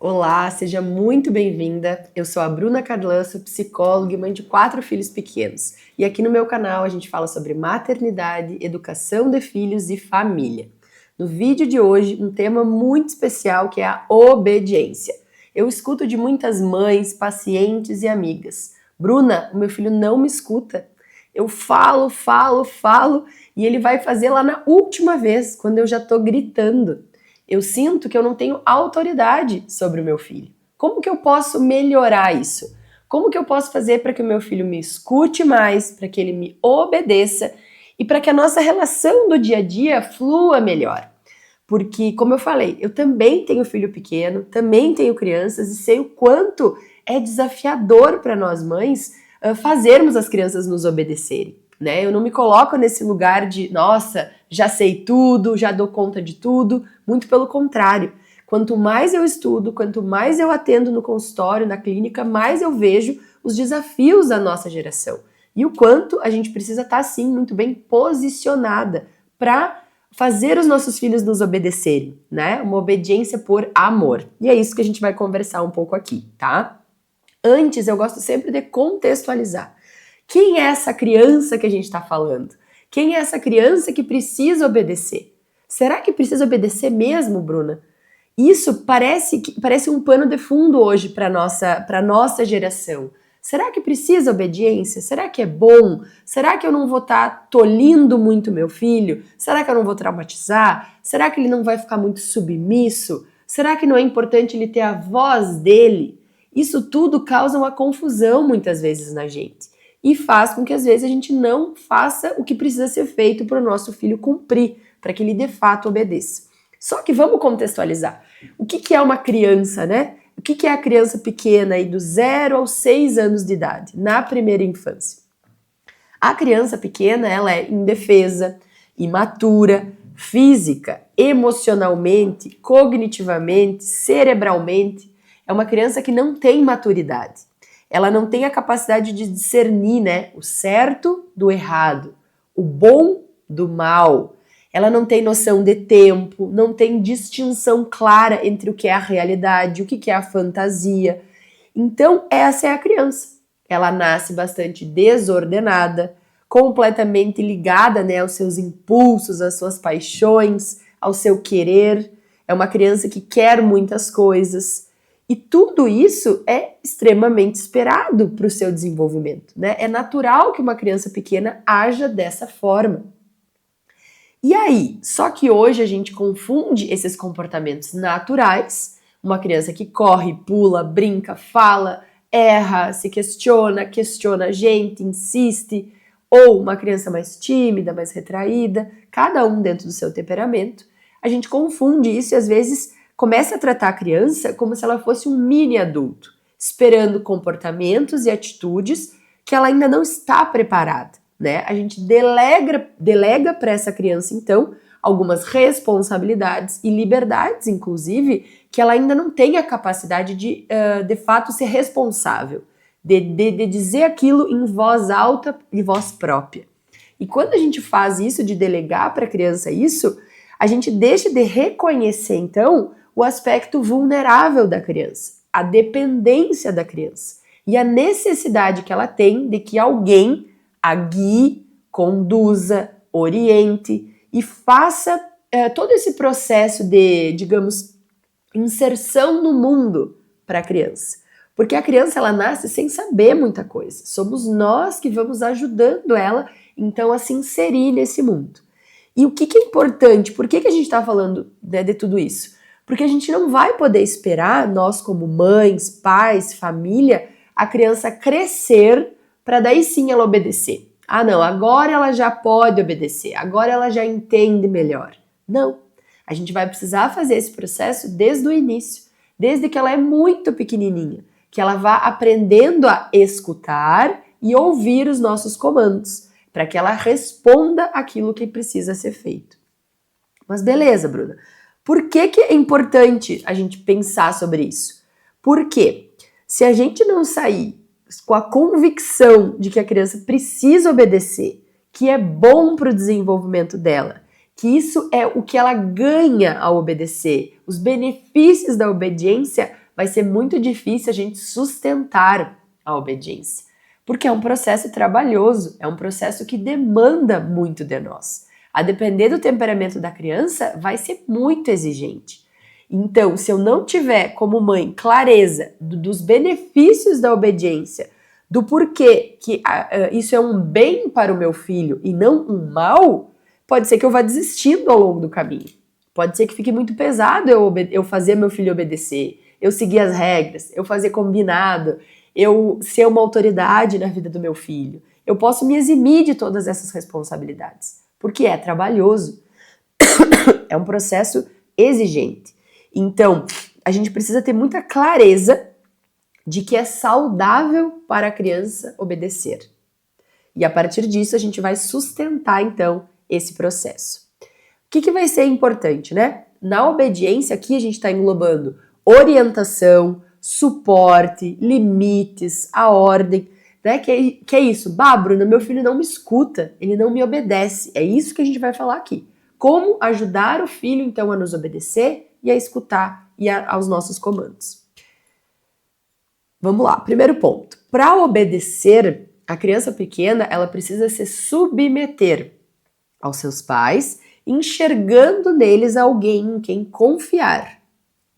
Olá, seja muito bem-vinda. Eu sou a Bruna Carlan, sou psicóloga e mãe de 4 filhos pequenos. E aqui no meu canal a gente fala sobre maternidade, educação de filhos e família. No vídeo de hoje, um tema muito especial que é a obediência. Eu escuto de muitas mães, pacientes e amigas. Bruna, o meu filho não me escuta. Eu falo e ele vai fazer lá na última vez, quando eu já tô gritando. Eu sinto que eu não tenho autoridade sobre o meu filho. Como que eu posso melhorar isso? Como que eu posso fazer para que o meu filho me escute mais, para que ele me obedeça e para que a nossa relação do dia a dia flua melhor? Porque, como eu falei, eu também tenho filho pequeno, também tenho crianças e sei o quanto é desafiador para nós mães fazermos as crianças nos obedecerem. Né? Eu não me coloco nesse lugar de, nossa, já sei tudo, já dou conta de tudo. Muito pelo contrário. Quanto mais eu estudo, quanto mais eu atendo no consultório, na clínica, mais eu vejo os desafios da nossa geração. E o quanto a gente precisa estar, sim, muito bem posicionada para fazer os nossos filhos nos obedecerem, né? Uma obediência por amor. E é isso que a gente vai conversar um pouco aqui, tá? Antes, eu gosto sempre de contextualizar. Quem é essa criança que a gente está falando? Quem é essa criança que precisa obedecer? Será que precisa obedecer mesmo, Bruna? Isso parece um pano de fundo hoje para nossa geração. Será que precisa obediência? Será que é bom? Será que eu não vou estar tolindo muito meu filho? Será que eu não vou traumatizar? Será que ele não vai ficar muito submisso? Será que não é importante ele ter a voz dele? Isso tudo causa uma confusão muitas vezes na gente e faz com que às vezes a gente não faça o que precisa ser feito para o nosso filho cumprir, para que ele de fato obedeça. Só que vamos contextualizar. O que é uma criança, né? O que é a criança pequena aí do 0 aos 6 anos de idade, na primeira infância? A criança pequena, ela é indefesa, imatura, física, emocionalmente, cognitivamente, cerebralmente. É uma criança que não tem maturidade. Ela não tem a capacidade de discernir, né, o certo do errado, o bom do mal. Ela não tem noção de tempo, não tem distinção clara entre o que é a realidade, o que é a fantasia. Então, essa é a criança. Ela nasce bastante desordenada, completamente ligada, né, aos seus impulsos, às suas paixões, ao seu querer. É uma criança que quer muitas coisas. E tudo isso é extremamente esperado para o seu desenvolvimento, né? É natural que uma criança pequena haja dessa forma. E aí, só que hoje a gente confunde esses comportamentos naturais, uma criança que corre, pula, brinca, fala, erra, se questiona a gente, insiste, ou uma criança mais tímida, mais retraída, cada um dentro do seu temperamento. A gente confunde isso e às vezes começa a tratar a criança como se ela fosse um mini adulto, esperando comportamentos e atitudes que ela ainda não está preparada. Né? A gente delega para essa criança, então, algumas responsabilidades e liberdades, inclusive, que ela ainda não tem a capacidade de fato, ser responsável, de dizer aquilo em voz alta e voz própria. E quando a gente faz isso, de delegar para a criança isso, a gente deixa de reconhecer, então, o aspecto vulnerável da criança, a dependência da criança e a necessidade que ela tem de que alguém a guie, conduza, oriente e faça todo esse processo de, digamos, inserção no mundo para a criança. Porque a criança, ela nasce sem saber muita coisa. Somos nós que vamos ajudando ela, então, a se inserir nesse mundo. E o que é importante? Por que a gente está falando, né, de tudo isso? Porque a gente não vai poder esperar, nós como mães, pais, família, a criança crescer para daí sim ela obedecer. Ah, não, agora ela já pode obedecer, agora ela já entende melhor. Não, a gente vai precisar fazer esse processo desde o início, desde que ela é muito pequenininha, que ela vá aprendendo a escutar e ouvir os nossos comandos, para que ela responda aquilo que precisa ser feito. Mas beleza, Bruna, por que é importante a gente pensar sobre isso? Porque se a gente não sair com a convicção de que a criança precisa obedecer, que é bom para o desenvolvimento dela, que isso é o que ela ganha ao obedecer, os benefícios da obediência vai ser muito difícil a gente sustentar a obediência, porque é um processo trabalhoso, é um processo que demanda muito de nós. A depender do temperamento da criança, vai ser muito exigente. Então, se eu não tiver como mãe clareza dos benefícios da obediência, do porquê que isso é um bem para o meu filho e não um mal, pode ser que eu vá desistindo ao longo do caminho. Pode ser que fique muito pesado eu fazer meu filho obedecer, eu seguir as regras, eu fazer combinado, eu ser uma autoridade na vida do meu filho. Eu posso me eximir de todas essas responsabilidades, porque é trabalhoso, é um processo exigente. Então, a gente precisa ter muita clareza de que é saudável para a criança obedecer. E a partir disso, a gente vai sustentar, então, esse processo. O que vai ser importante, né? Na obediência, aqui a gente está englobando orientação, suporte, limites, a ordem, né? Que é isso. Bah, Bruna, meu filho não me escuta, ele não me obedece. É isso que a gente vai falar aqui. Como ajudar o filho, então, a nos obedecer e a escutar e aos nossos comandos. Vamos lá, primeiro ponto. Para obedecer, a criança pequena, ela precisa se submeter aos seus pais, enxergando neles alguém em quem confiar.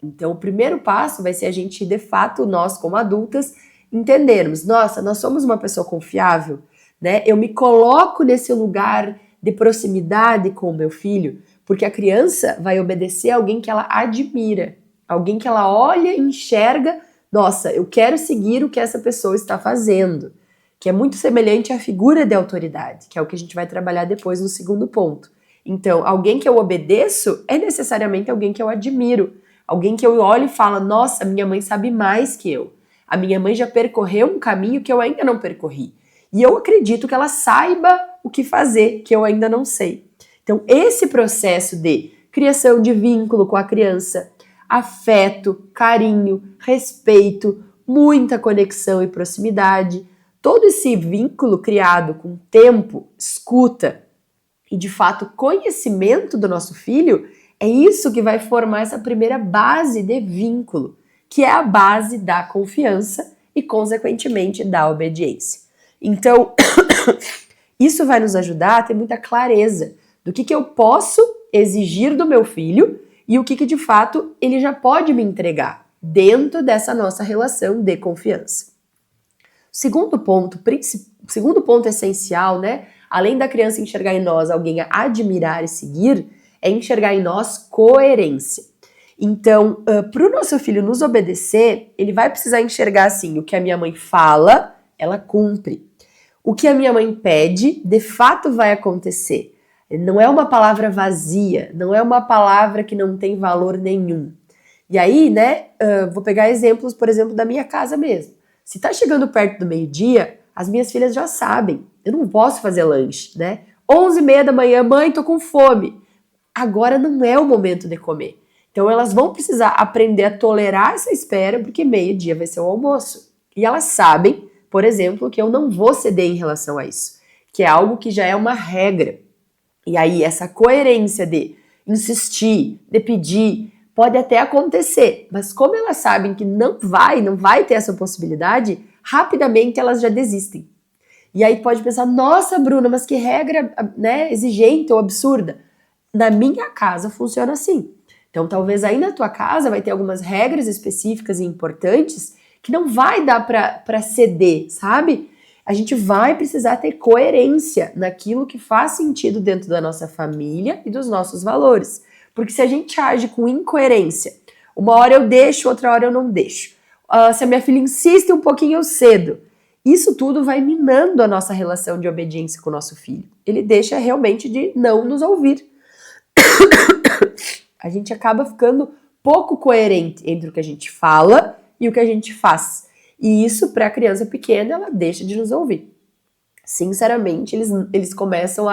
Então, o primeiro passo vai ser a gente, de fato, nós como adultas, entendermos, nossa, nós somos uma pessoa confiável, né? Eu me coloco nesse lugar de proximidade com o meu filho, porque a criança vai obedecer a alguém que ela admira, alguém que ela olha e enxerga, nossa, eu quero seguir o que essa pessoa está fazendo, que é muito semelhante à figura de autoridade, que é o que a gente vai trabalhar depois no segundo ponto. Então, alguém que eu obedeço é necessariamente alguém que eu admiro, alguém que eu olho e falo, nossa, minha mãe sabe mais que eu, a minha mãe já percorreu um caminho que eu ainda não percorri, e eu acredito que ela saiba o que fazer, que eu ainda não sei. Então, esse processo de criação de vínculo com a criança, afeto, carinho, respeito, muita conexão e proximidade, todo esse vínculo criado com tempo, escuta e, de fato, conhecimento do nosso filho, é isso que vai formar essa primeira base de vínculo, que é a base da confiança e, consequentemente, da obediência. Então, isso vai nos ajudar a ter muita clareza do que eu posso exigir do meu filho e o que de fato ele já pode me entregar dentro dessa nossa relação de confiança. Segundo ponto essencial, né? Além da criança enxergar em nós alguém a admirar e seguir, é enxergar em nós coerência. Então, para o nosso filho nos obedecer, ele vai precisar enxergar assim, o que a minha mãe fala, ela cumpre. O que a minha mãe pede, de fato vai acontecer. Não é uma palavra vazia, não é uma palavra que não tem valor nenhum. E aí, né, vou pegar exemplos, por exemplo, da minha casa mesmo. Se tá chegando perto do meio-dia, as minhas filhas já sabem, eu não posso fazer lanche, né? 11h30 da manhã, mãe, tô com fome. Agora não é o momento de comer. Então elas vão precisar aprender a tolerar essa espera, porque meio-dia vai ser o almoço. E elas sabem, por exemplo, que eu não vou ceder em relação a isso, que é algo que já é uma regra. E aí essa coerência de insistir, de pedir, pode até acontecer, mas como elas sabem que não vai ter essa possibilidade, rapidamente elas já desistem. E aí pode pensar, nossa, Bruna, mas que regra, né, exigente ou absurda. Na minha casa funciona assim. Então talvez aí na tua casa vai ter algumas regras específicas e importantes que não vai dar para ceder, sabe? A gente vai precisar ter coerência naquilo que faz sentido dentro da nossa família e dos nossos valores. Porque se a gente age com incoerência, uma hora eu deixo, outra hora eu não deixo. Se a minha filha insiste um pouquinho, eu cedo. Isso tudo vai minando a nossa relação de obediência com o nosso filho. Ele deixa realmente de não nos ouvir. A gente acaba ficando pouco coerente entre o que a gente fala e o que a gente faz. E isso, para a criança pequena, ela deixa de nos ouvir. Sinceramente, eles começam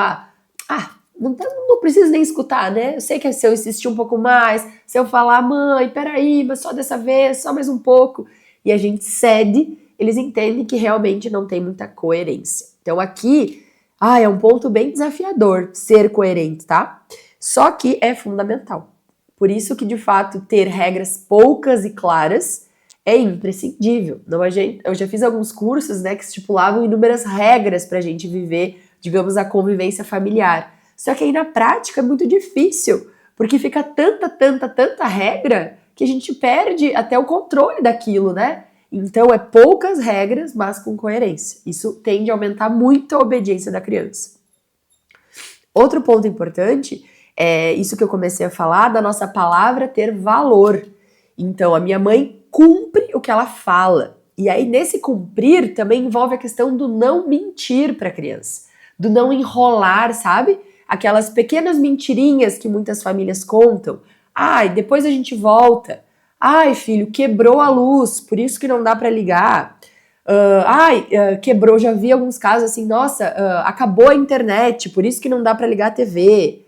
não preciso nem escutar, né? Eu sei que se eu insistir um pouco mais, se eu falar, mãe, peraí, mas só dessa vez, só mais um pouco, e a gente cede, eles entendem que realmente não tem muita coerência. Então aqui, é um ponto bem desafiador ser coerente, tá? Só que é fundamental. Por isso que, de fato, ter regras poucas e claras é imprescindível. Não, eu já fiz alguns cursos, né, que estipulavam inúmeras regras para a gente viver, digamos, a convivência familiar. Só que aí na prática é muito difícil, porque fica tanta regra que a gente perde até o controle daquilo, né? Então é poucas regras, mas com coerência. Isso tende a aumentar muito a obediência da criança. Outro ponto importante é isso que eu comecei a falar, da nossa palavra ter valor. Então a minha mãe cumpre o que ela fala. E aí nesse cumprir também envolve a questão do não mentir para a criança, do não enrolar, sabe? Aquelas pequenas mentirinhas que muitas famílias contam. Ai, depois a gente volta. Ai, filho, quebrou a luz, por isso que não dá para ligar. Quebrou, já vi alguns casos assim, nossa, acabou a internet, por isso que não dá para ligar a TV.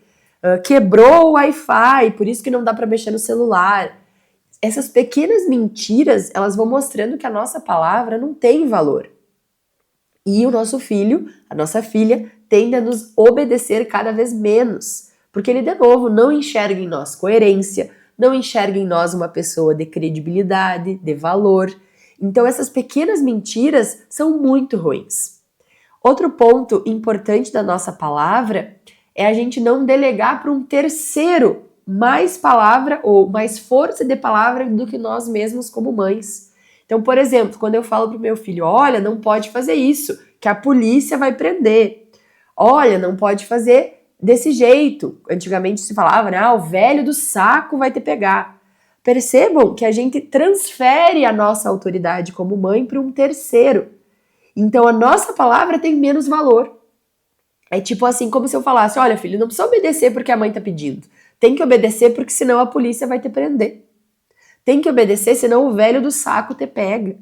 Quebrou o Wi-Fi, por isso que não dá para mexer no celular. Essas pequenas mentiras, elas vão mostrando que a nossa palavra não tem valor. E o nosso filho, a nossa filha, tende a nos obedecer cada vez menos. Porque ele, de novo, não enxerga em nós coerência, não enxerga em nós uma pessoa de credibilidade, de valor. Então essas pequenas mentiras são muito ruins. Outro ponto importante da nossa palavra é a gente não delegar para um terceiro mais palavra ou mais força de palavra do que nós mesmos como mães. Então, por exemplo, quando eu falo pro meu filho, olha, não pode fazer isso, que a polícia vai prender. Olha, não pode fazer desse jeito. Antigamente se falava, né, o velho do saco vai te pegar. Percebam que a gente transfere a nossa autoridade como mãe para um terceiro. Então a nossa palavra tem menos valor. É tipo assim, como se eu falasse, olha filho, não precisa obedecer porque a mãe tá pedindo. Tem que obedecer porque senão a polícia vai te prender. Tem que obedecer, senão o velho do saco te pega.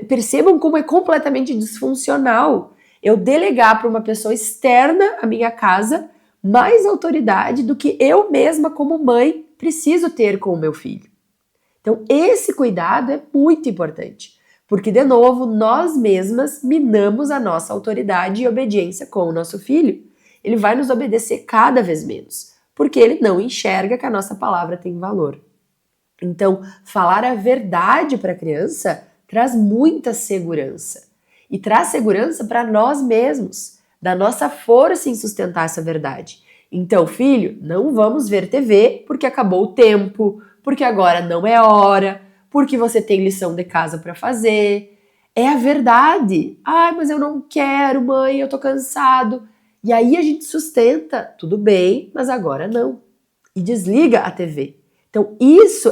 Percebam como é completamente disfuncional eu delegar para uma pessoa externa à minha casa mais autoridade do que eu mesma, como mãe, preciso ter com o meu filho. Então, esse cuidado é muito importante, porque, de novo, nós mesmas minamos a nossa autoridade e obediência com o nosso filho. Ele vai nos obedecer cada vez menos, porque ele não enxerga que a nossa palavra tem valor. Então, falar a verdade para a criança traz muita segurança. E traz segurança para nós mesmos, da nossa força em sustentar essa verdade. Então, filho, não vamos ver TV porque acabou o tempo, porque agora não é hora, porque você tem lição de casa para fazer. É a verdade. Ai, mas eu não quero, mãe, eu tô cansado. E aí a gente sustenta, tudo bem, mas agora não. E desliga a TV. Então,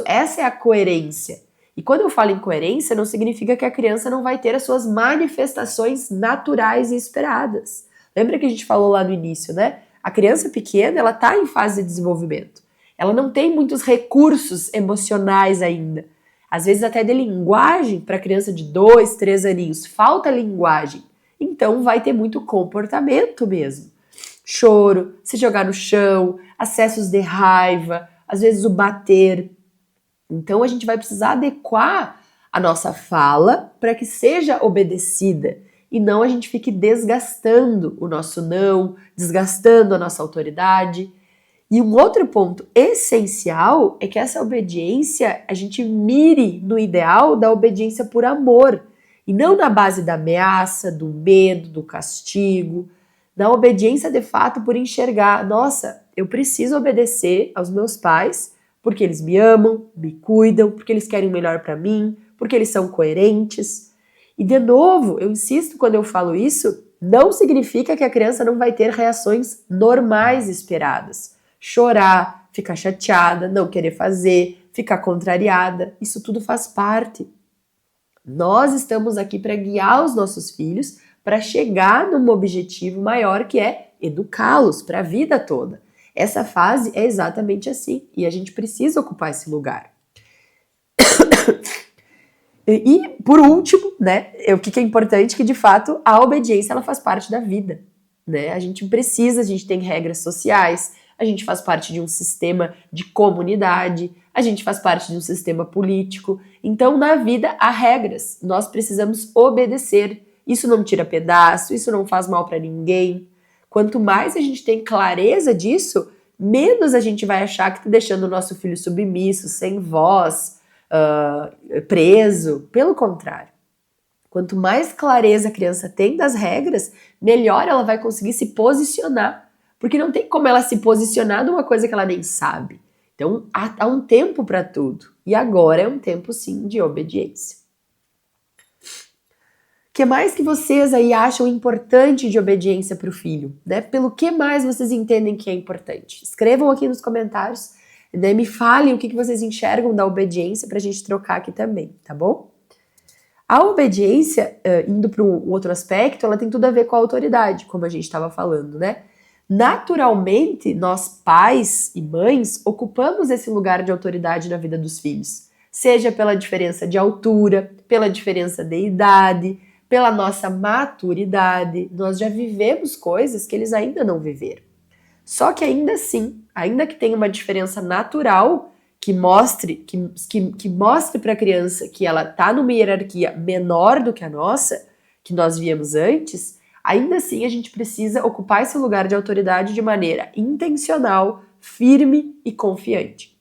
essa é a coerência. E quando eu falo em coerência, não significa que a criança não vai ter as suas manifestações naturais e esperadas. Lembra que a gente falou lá no início, né? A criança pequena, ela está em fase de desenvolvimento. Ela não tem muitos recursos emocionais ainda. Às vezes até de linguagem para criança de 2, 3 aninhos. Falta linguagem. Então vai ter muito comportamento mesmo. Choro, se jogar no chão, acessos de raiva, às vezes o bater. Então a gente vai precisar adequar a nossa fala para que seja obedecida e não a gente fique desgastando o nosso não, desgastando a nossa autoridade. E um outro ponto essencial é que essa obediência, a gente mire no ideal da obediência por amor e não na base da ameaça, do medo, do castigo, na obediência de fato por enxergar, nossa, eu preciso obedecer aos meus pais porque eles me amam, me cuidam, porque eles querem o melhor para mim, porque eles são coerentes. E de novo, eu insisto quando eu falo isso, não significa que a criança não vai ter reações normais esperadas. Chorar, ficar chateada, não querer fazer, ficar contrariada, isso tudo faz parte. Nós estamos aqui para guiar os nossos filhos para chegar num objetivo maior que é educá-los para a vida toda. Essa fase é exatamente assim e a gente precisa ocupar esse lugar. E, por último, né, o que é importante, que de fato a obediência ela faz parte da vida. Né? A gente tem regras sociais, a gente faz parte de um sistema de comunidade, a gente faz parte de um sistema político. Então, na vida há regras, nós precisamos obedecer. Isso não tira pedaço, isso não faz mal para ninguém. Quanto mais a gente tem clareza disso, menos a gente vai achar que está deixando o nosso filho submisso, sem voz, preso. Pelo contrário. Quanto mais clareza a criança tem das regras, melhor ela vai conseguir se posicionar. Porque não tem como ela se posicionar numa coisa que ela nem sabe. Então, há um tempo para tudo. E agora é um tempo, sim, de obediência. O que mais que vocês aí acham importante de obediência para o filho? Né? Pelo que mais vocês entendem que é importante? Escrevam aqui nos comentários, né? Me falem o que vocês enxergam da obediência para a gente trocar aqui também, tá bom? A obediência, indo para um outro aspecto, ela tem tudo a ver com a autoridade, como a gente estava falando, né? Naturalmente, nós pais e mães ocupamos esse lugar de autoridade na vida dos filhos, seja pela diferença de altura, pela diferença de idade, pela nossa maturidade. Nós já vivemos coisas que eles ainda não viveram. Só que ainda assim, ainda que tenha uma diferença natural que mostre para a criança que ela está numa hierarquia menor do que a nossa, que nós víamos antes, ainda assim a gente precisa ocupar esse lugar de autoridade de maneira intencional, firme e confiante.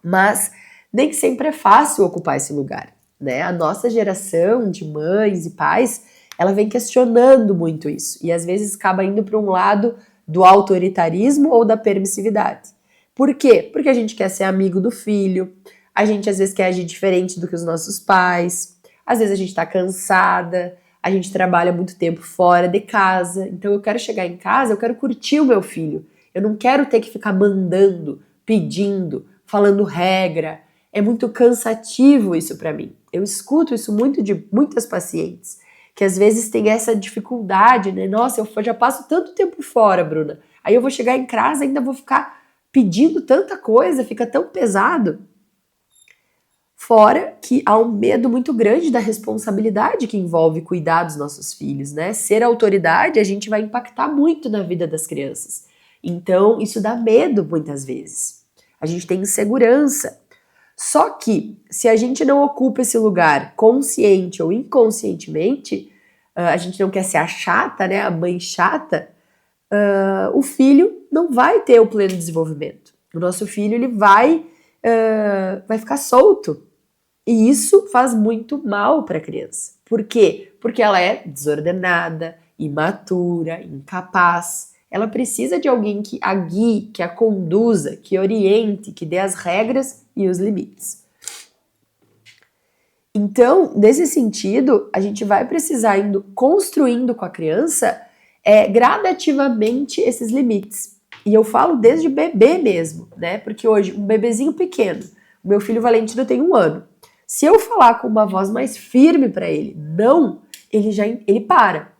Mas nem sempre é fácil ocupar esse lugar, né? A nossa geração de mães e pais, ela vem questionando muito isso e às vezes acaba indo para um lado do autoritarismo ou da permissividade. Por quê? Porque a gente quer ser amigo do filho, a gente às vezes quer agir diferente do que os nossos pais, às vezes a gente está cansada, a gente trabalha muito tempo fora de casa, então eu quero chegar em casa, eu quero curtir o meu filho, eu não quero ter que ficar mandando, pedindo, falando regra. É muito cansativo isso para mim. Eu escuto isso muito de muitas pacientes, que às vezes tem essa dificuldade, né? Nossa, eu já passo tanto tempo fora, Bruna. Aí eu vou chegar em casa e ainda vou ficar pedindo tanta coisa, fica tão pesado. Fora que há um medo muito grande da responsabilidade que envolve cuidar dos nossos filhos, né? Ser autoridade, a gente vai impactar muito na vida das crianças. Então, isso dá medo muitas vezes. A gente tem insegurança. Só que, se a gente não ocupa esse lugar consciente ou inconscientemente, a gente não quer ser a chata, né? A mãe chata, o filho não vai ter o pleno desenvolvimento. O nosso filho, ele vai ficar solto. E isso faz muito mal para a criança. Por quê? Porque ela é desordenada, imatura, incapaz. Ela precisa de alguém que a guie, que a conduza, que oriente, que dê as regras e os limites. Então, nesse sentido, a gente vai precisar indo construindo com a criança gradativamente esses limites. E eu falo desde bebê mesmo, né? Porque hoje, um bebezinho pequeno, o meu filho Valentino tem 1 ano. Se eu falar com uma voz mais firme para ele, não, ele para.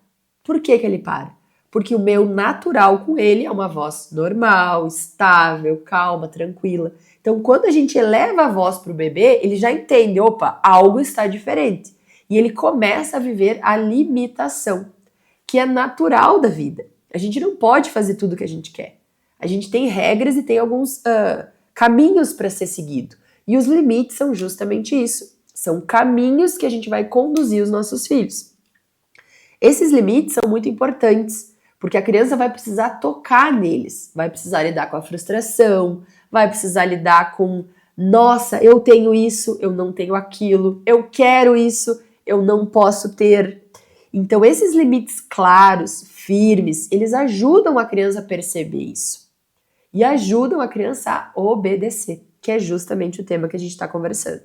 Por que ele para? Porque o meu natural com ele é uma voz normal, estável, calma, tranquila. Então, quando a gente eleva a voz para o bebê, ele já entende, opa, algo está diferente. E ele começa a viver a limitação, que é natural da vida. A gente não pode fazer tudo o que a gente quer. A gente tem regras e tem alguns caminhos para ser seguido. E os limites são justamente isso. São caminhos que a gente vai conduzir os nossos filhos. Esses limites são muito importantes, porque a criança vai precisar tocar neles, vai precisar lidar com a frustração, vai precisar lidar com, nossa, eu tenho isso, eu não tenho aquilo, eu quero isso, eu não posso ter. Então, esses limites claros, firmes, eles ajudam a criança a perceber isso. E ajudam a criança a obedecer, que é justamente o tema que a gente está conversando.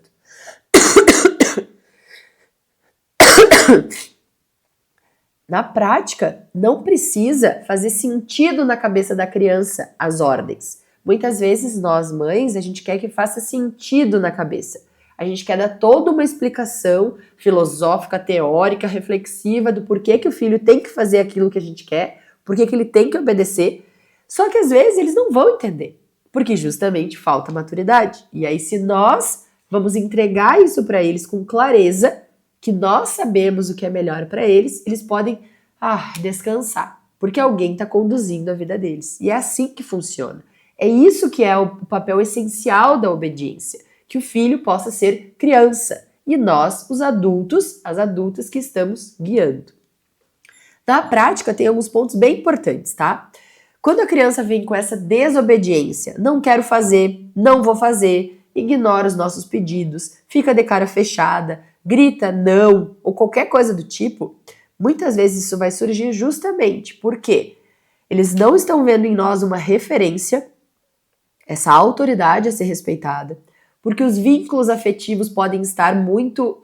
Na prática, não precisa fazer sentido na cabeça da criança as ordens. Muitas vezes nós, mães, a gente quer que faça sentido na cabeça. A gente quer dar toda uma explicação filosófica, teórica, reflexiva do porquê que o filho tem que fazer aquilo que a gente quer, porquê que ele tem que obedecer. Só que às vezes eles não vão entender, porque justamente falta maturidade. E aí, se nós vamos entregar isso para eles com clareza, que nós sabemos o que é melhor para eles, eles podem descansar, porque alguém está conduzindo a vida deles. E é assim que funciona. É isso que é o papel essencial da obediência, que o filho possa ser criança e nós, os adultos, as adultas que estamos guiando. Na prática, tem alguns pontos bem importantes, tá? Quando a criança vem com essa desobediência, não quero fazer, não vou fazer, ignora os nossos pedidos, fica de cara fechada, grita não ou qualquer coisa do tipo, muitas vezes isso vai surgir justamente porque eles não estão vendo em nós uma referência, essa autoridade a ser respeitada, porque os vínculos afetivos podem estar muito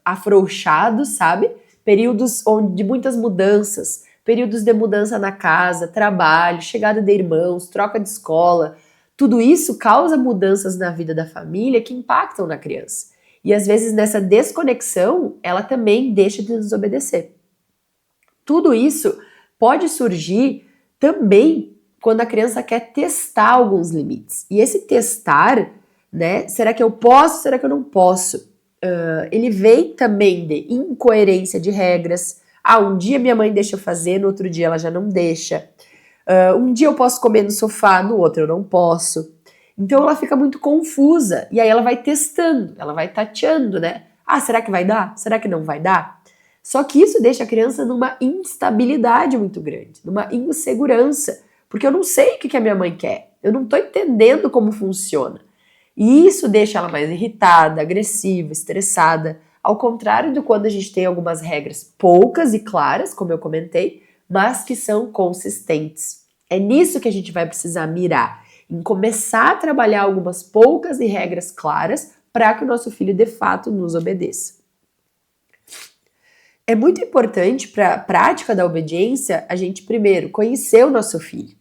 afrouxados, sabe? Períodos de muitas mudanças, períodos de mudança na casa, trabalho, chegada de irmãos, troca de escola. Tudo isso causa mudanças na vida da família que impactam na criança. E às vezes nessa desconexão, ela também deixa de nos obedecer. Tudo isso pode surgir também quando a criança quer testar alguns limites. E esse testar, né, será que eu posso, será que eu não posso? Ele vem também de incoerência de regras. Um dia minha mãe deixa eu fazer, no outro dia ela já não deixa. Um dia eu posso comer no sofá, no outro eu não posso. Então ela fica muito confusa. E aí ela vai testando, ela vai tateando, né? Será que vai dar? Será que não vai dar? Só que isso deixa a criança numa instabilidade muito grande, numa insegurança. Porque eu não sei o que a minha mãe quer. Eu não estou entendendo como funciona. E isso deixa ela mais irritada, agressiva, estressada, ao contrário de quando a gente tem algumas regras poucas e claras, como eu comentei, mas que são consistentes. É nisso que a gente vai precisar mirar, em começar a trabalhar algumas poucas e regras claras para que o nosso filho de fato nos obedeça. É muito importante para a prática da obediência a gente primeiro conhecer o nosso filho.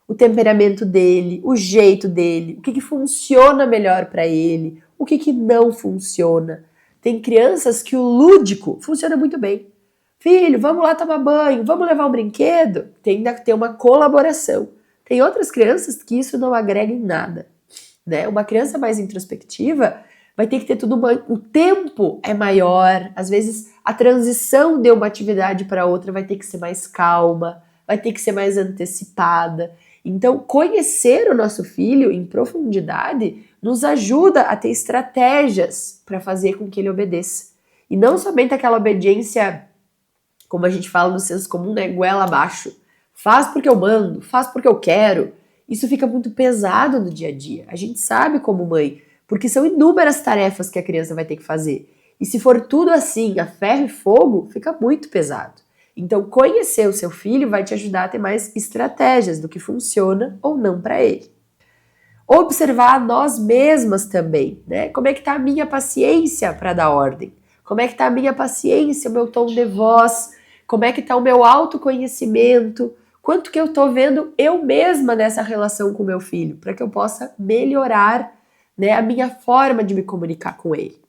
O temperamento dele, o jeito dele, o que funciona melhor para ele, o que não funciona. Tem crianças que o lúdico funciona muito bem. Filho, vamos lá tomar banho, vamos levar um brinquedo? Tem que ter uma colaboração. Tem outras crianças que isso não agrega em nada, né? Uma criança mais introspectiva vai ter que ter tudo, o tempo é maior, às vezes a transição de uma atividade para outra vai ter que ser mais calma, vai ter que ser mais antecipada. Então, conhecer o nosso filho em profundidade nos ajuda a ter estratégias para fazer com que ele obedeça. E não somente aquela obediência, como a gente fala no senso comum, né, goela abaixo. Faz porque eu mando, faz porque eu quero. Isso fica muito pesado no dia a dia. A gente sabe como mãe, porque são inúmeras tarefas que a criança vai ter que fazer. E se for tudo assim, a ferro e fogo, fica muito pesado. Então, conhecer o seu filho vai te ajudar a ter mais estratégias do que funciona ou não para ele. Observar nós mesmas também, né? Como é que tá a minha paciência para dar ordem? Como é que tá a minha paciência, o meu tom de voz? Como é que tá o meu autoconhecimento? Quanto que eu tô vendo eu mesma nessa relação com o meu filho, para que eu possa melhorar, né, a minha forma de me comunicar com ele.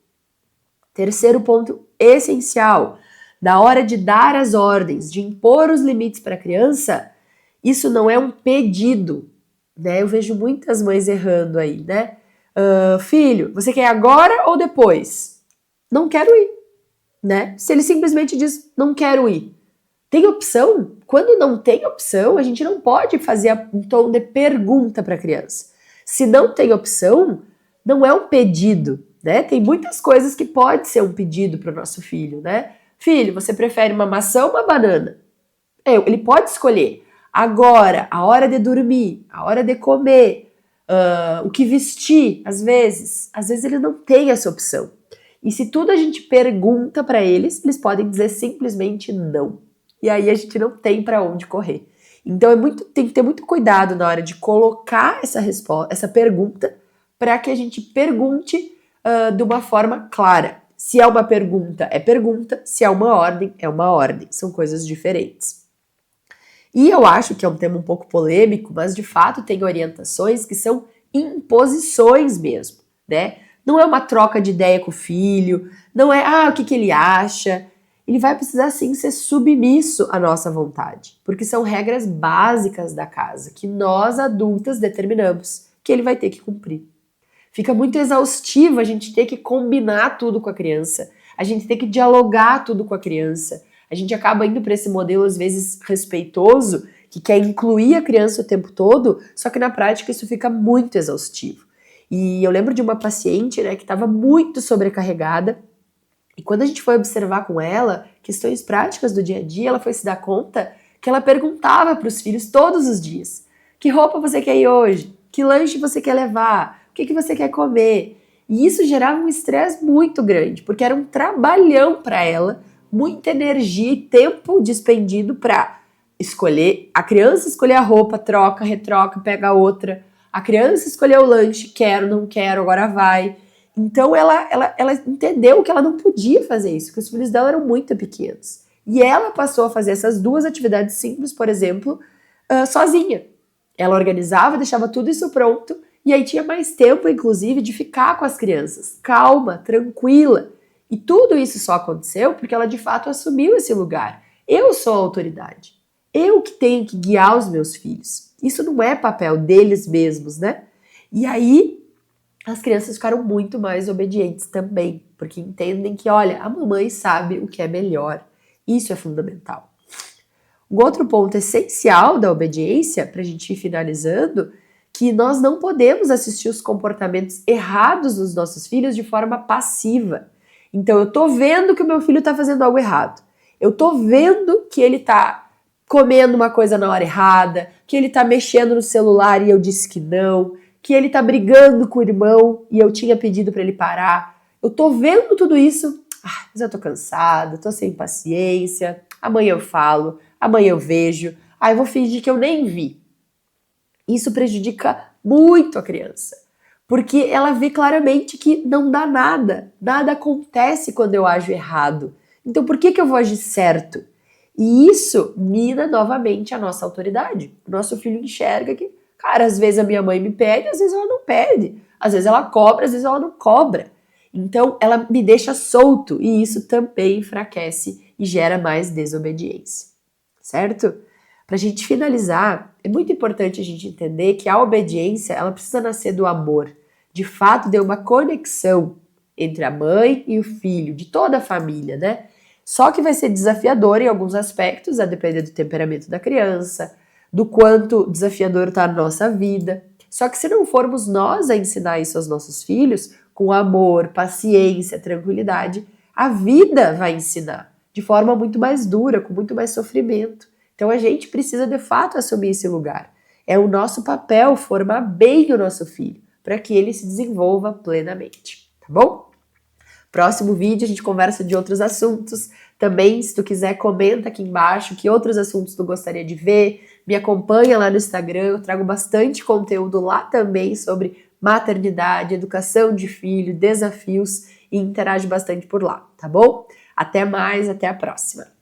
Terceiro ponto essencial, na hora de dar as ordens, de impor os limites para a criança, isso não é um pedido, né? Eu vejo muitas mães errando aí, né? Filho, você quer agora ou depois? Não quero ir, né? Se ele simplesmente diz, não quero ir. Tem opção? Quando não tem opção, a gente não pode fazer um tom de pergunta para a criança. Se não tem opção, não é um pedido, né? Tem muitas coisas que pode ser um pedido para o nosso filho, né? Filho, você prefere uma maçã ou uma banana? Ele pode escolher. Agora, a hora de dormir, a hora de comer, o que vestir, às vezes ele não tem essa opção. E se tudo a gente pergunta para eles podem dizer simplesmente não. E aí a gente não tem para onde correr. Então tem que ter muito cuidado na hora de colocar essa pergunta para que a gente pergunte de uma forma clara. Se é uma pergunta, é pergunta. Se é uma ordem, é uma ordem. São coisas diferentes. E eu acho que é um tema um pouco polêmico, mas de fato tem orientações que são imposições mesmo, né? Não é uma troca de ideia com o filho, não é, o que ele acha. Ele vai precisar sim ser submisso à nossa vontade, porque são regras básicas da casa que nós adultas determinamos que ele vai ter que cumprir. Fica muito exaustivo a gente ter que combinar tudo com a criança, a gente ter que dialogar tudo com a criança. A gente acaba indo para esse modelo, às vezes, respeitoso, que quer incluir a criança o tempo todo, só que na prática isso fica muito exaustivo. E eu lembro de uma paciente, né, que estava muito sobrecarregada, e quando a gente foi observar com ela questões práticas do dia a dia, ela foi se dar conta que ela perguntava para os filhos todos os dias: que roupa você quer ir hoje? Que lanche você quer levar? O que você quer comer? E isso gerava um estresse muito grande, porque era um trabalhão para ela, muita energia e tempo despendido para escolher, a criança escolher a roupa, troca, retroca, pega outra, a criança escolher o lanche, quero, não quero, agora vai. Então ela entendeu que ela não podia fazer isso, que os filhos dela eram muito pequenos. E ela passou a fazer essas duas atividades simples, por exemplo, sozinha. Ela organizava, deixava tudo isso pronto, e aí tinha mais tempo, inclusive, de ficar com as crianças, calma, tranquila. E tudo isso só aconteceu porque ela de fato assumiu esse lugar. Eu sou a autoridade. Eu que tenho que guiar os meus filhos. Isso não é papel deles mesmos, né? E aí as crianças ficaram muito mais obedientes também, porque entendem que, olha, a mamãe sabe o que é melhor. Isso é fundamental. Um outro ponto essencial da obediência, para a gente ir finalizando, que nós não podemos assistir os comportamentos errados dos nossos filhos de forma passiva. Então, eu tô vendo que o meu filho tá fazendo algo errado. Eu tô vendo que ele tá comendo uma coisa na hora errada, que ele tá mexendo no celular e eu disse que não, que ele tá brigando com o irmão e eu tinha pedido para ele parar. Eu tô vendo tudo isso, mas eu tô cansada, tô sem paciência, amanhã eu falo, amanhã eu vejo, eu vou fingir que eu nem vi. Isso prejudica muito a criança, porque ela vê claramente que não dá nada, nada acontece quando eu ajo errado. Então por que eu vou agir certo? E isso mina novamente a nossa autoridade. O nosso filho enxerga que, cara, às vezes a minha mãe me pede, às vezes ela não pede. Às vezes ela cobra, às vezes ela não cobra. Então ela me deixa solto e isso também enfraquece e gera mais desobediência, certo? Para a gente finalizar, é muito importante a gente entender que a obediência ela precisa nascer do amor. De fato, de uma conexão entre a mãe e o filho, de toda a família, né? Só que vai ser desafiador em alguns aspectos, a depender do temperamento da criança, do quanto desafiador está a nossa vida. Só que se não formos nós a ensinar isso aos nossos filhos, com amor, paciência, tranquilidade, a vida vai ensinar de forma muito mais dura, com muito mais sofrimento. Então a gente precisa de fato assumir esse lugar. É o nosso papel formar bem o nosso filho, para que ele se desenvolva plenamente, tá bom? Próximo vídeo a gente conversa de outros assuntos. Também, se tu quiser, comenta aqui embaixo que outros assuntos tu gostaria de ver. Me acompanha lá no Instagram, eu trago bastante conteúdo lá também sobre maternidade, educação de filho, desafios e interage bastante por lá, tá bom? Até mais, até a próxima!